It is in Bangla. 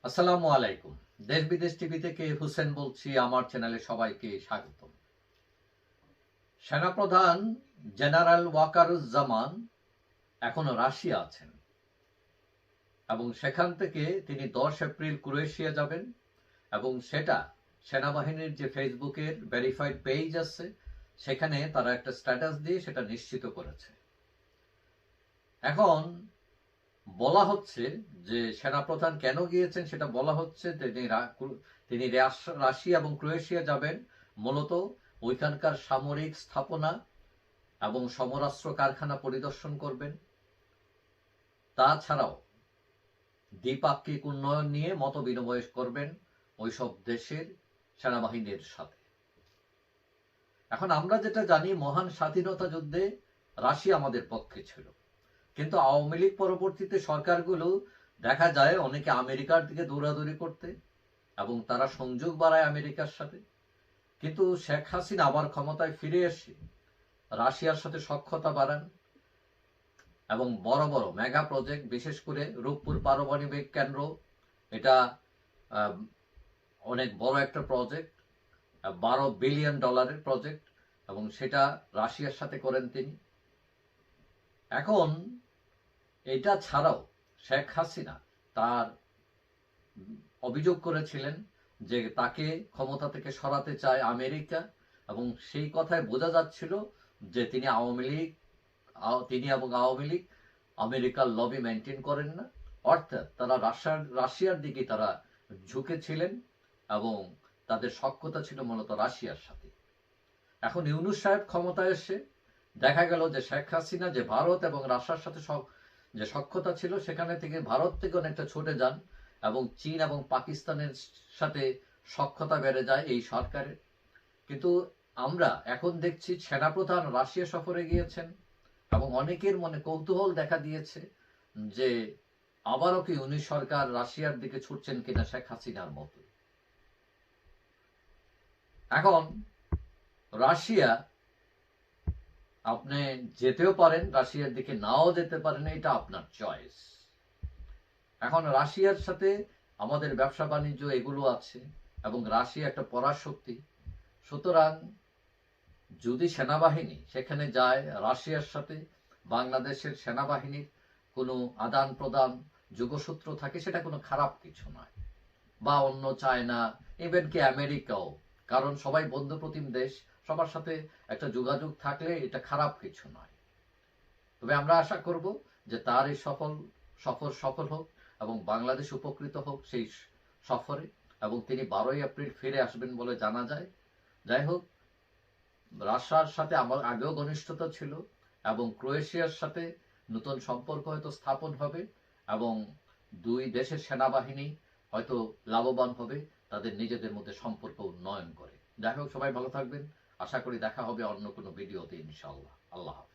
আসসালামু আলাইকুম। দেশ বিদেশ টিভি থেকে হুসেন বলছি। আমার চ্যানেলে সবাইকে স্বাগত। সেনাপ্রধান জেনারেল ওয়াকারুজ্জামান এখনো রাশিয়া আছেন এবং সেখান থেকে তিনি 10 এপ্রিল ক্রোয়েশিয়া যাবেন এবং সেটা সেনাবাহিনীর যে ফেসবুকের ভেরিফাইড পেজ আছে সেখানে তারা একটা স্ট্যাটাস দিয়ে সেটা নিশ্চিত করেছে। এখন বলা হচ্ছে যে সেনাপ্রধান কেন গিয়েছেন সেটা বলা হচ্ছে তিনি রাশিয়া এবং ক্রোয়েশিয়া যাবেন মূলত ওইখানকার সামরিক স্থাপনা এবং সমরাস্ত্র কারখানা পরিদর্শন করবেন। তাছাড়াও দ্বিপাক্ষিক উন্নয়ন নিয়ে মত বিনিময় করবেন ওইসব দেশের সেনাবাহিনীর সাথে। এখন আমরা যেটা জানি, মহান স্বাধীনতা যুদ্ধে রাশিয়া আমাদের পক্ষে ছিল, কিন্তু আওয়ামী লীগ পরবর্তীতে সরকারগুলো দেখা যায় অনেকে আমেরিকার দিকে দৌড়াদৌড়ি করতে এবং তারা সংযোগ বাড়ায় আমেরিকার সাথে। কিন্তু শেখ হাসিনা আবার ক্ষমতায় ফিরে এসে রাশিয়ার সাথে সখ্যতা বাড়ান এবং বড় বড় মেগা প্রজেক্ট, বিশেষ করে রূপপুর পারমাণবিক কেন্দ্র, এটা অনেক বড় একটা প্রজেক্ট, $12 বিলিয়ন প্রজেক্ট, এবং সেটা রাশিয়ার সাথে করেন তিনি। এখন এটা ছাড়াও শেখ হাসিনা তার অভিযোগ করেছিলেন যে তাকে ক্ষমতা থেকে সরাতে চায় আমেরিকা, এবং সেই কথায় বোঝা যাচ্ছিল যে তিনি এবং আওয়ামী লীগ আমেরিকার লবি মেনটেন করেন না, অর্থাৎ তারা রাশিয়ার দিকে তারা ঝুঁকেছিলেন এবং তাদের সখ্যতা ছিল মূলত রাশিয়ার সাথে। এখন ইউনূস সাহেব ক্ষমতায় এসে দেখা গেল যে শেখ হাসিনা যে ভারত এবং রাশিয়ার সাথে যে সখ্যতা ছিল সেখানে থেকে ভারত থেকে অনেকটা ছুটে যান এবং চীন এবং পাকিস্তানের সাথে সখ্যতা বেড়ে যায় এই সরকারের। কিন্তু আমরা এখন দেখছি সেনাপ্রধান রাশিয়া সফরে গিয়েছেন এবং অনেকের মনে কৌতূহল দেখা দিয়েছে যে আবারও কি উনি সরকার রাশিয়ার দিকে ছুটছেন কিনা শেখ হাসিনার মতো। এখন রাশিয়া আপনি যেতেও পারেন, রাশিয়ার দিকে নাও যেতে পারেন, এটা আপনার চয়েস। এখন রাশিয়ার সাথে আমাদের ব্যবসা বাণিজ্য এগুলো আছে এবং রাশিয়া একটা পরাশক্তি, সুতরাং যদি সেনাবাহিনী সেখানে যায়, রাশিয়ার সাথে বাংলাদেশের সেনাবাহিনীর কোনো আদান প্রদান যোগসূত্র থাকে, সেটা কোনো খারাপ কিছু নয়। বা অন্য চায়না, ইভেন কি আমেরিকাও, কারণ সবাই বন্ধুপ্রতিম দেশ, সবার সাথে একটা যোগাযোগ থাকলে এটা খারাপ কিছু নয়। তবে আমরা আশা করব যে তার এই সফর সফল হোক এবং বাংলাদেশ উপকৃত হোক সেই সফরে, এবং তিনি 12 এপ্রিল ফিরে আসবেন বলে জানা যায়। যাই হোক, রাশিয়ার সাথে আমার আগেও ঘনিষ্ঠতা ছিল এবং ক্রোয়েশিয়ার সাথে নতুন সম্পর্ক হয়তো স্থাপন হবে এবং দুই দেশের সেনাবাহিনী হয়তো লাভবান হবে তাদের নিজেদের মধ্যে সম্পর্ক উন্নয়ন করে। যাই হোক, সবাই ভালো থাকবেন। আশা করি দেখা হবে অন্য কোনো ভিডিওতে ইনশাআল্লাহ। আল্লাহ হাফেজ।